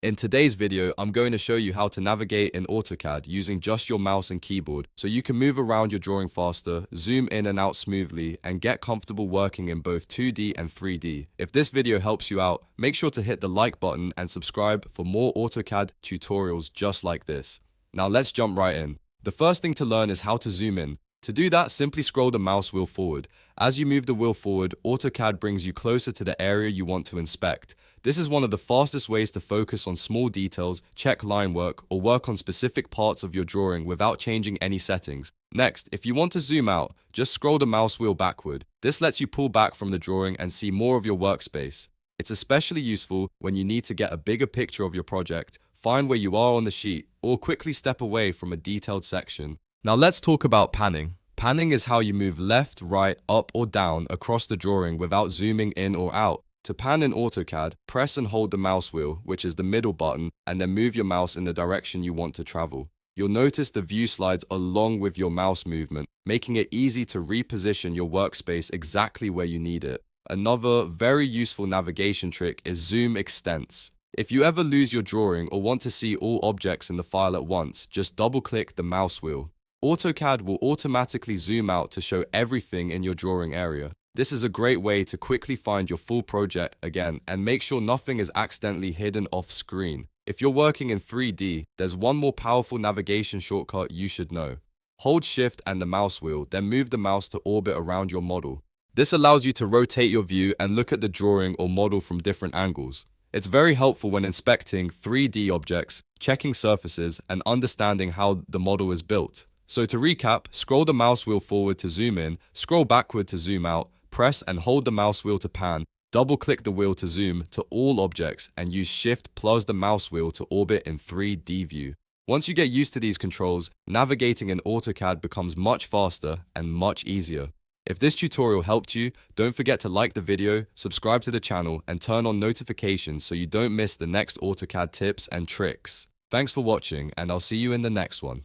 In today's video, I'm going to show you how to navigate in AutoCAD using just your mouse and keyboard so you can move around your drawing faster, zoom in and out smoothly, and get comfortable working in both 2D and 3D. If this video helps you out, make sure to hit the like button and subscribe for more AutoCAD tutorials just like this. Now let's jump right in. The first thing to learn is how to zoom in. To do that, simply scroll the mouse wheel forward. As you move the wheel forward, AutoCAD brings you closer to the area you want to inspect. This is one of the fastest ways to focus on small details, check line work, or work on specific parts of your drawing without changing any settings. Next, if you want to zoom out, just scroll the mouse wheel backward. This lets you pull back from the drawing and see more of your workspace. It's especially useful when you need to get a bigger picture of your project, find where you are on the sheet, or quickly step away from a detailed section. Now let's talk about panning. Panning is how you move left, right, up, or down across the drawing without zooming in or out. To pan in AutoCAD, press and hold the mouse wheel, which is the middle button, and then move your mouse in the direction you want to travel. You'll notice the view slides along with your mouse movement, making it easy to reposition your workspace exactly where you need it. Another very useful navigation trick is zoom extents. If you ever lose your drawing or want to see all objects in the file at once, just double-click the mouse wheel. AutoCAD will automatically zoom out to show everything in your drawing area. This is a great way to quickly find your full project again and make sure nothing is accidentally hidden off screen. If you're working in 3D, there's one more powerful navigation shortcut you should know. Hold Shift and the mouse wheel, then move the mouse to orbit around your model. This allows you to rotate your view and look at the drawing or model from different angles. It's very helpful when inspecting 3D objects, checking surfaces, and understanding how the model is built. So to recap, scroll the mouse wheel forward to zoom in, scroll backward to zoom out, press and hold the mouse wheel to pan, double-click the wheel to zoom to all objects, and use Shift plus the mouse wheel to orbit in 3D view. Once you get used to these controls, navigating in AutoCAD becomes much faster and much easier. If this tutorial helped you, don't forget to like the video, subscribe to the channel, and turn on notifications so you don't miss the next AutoCAD tips and tricks. Thanks for watching, and I'll see you in the next one.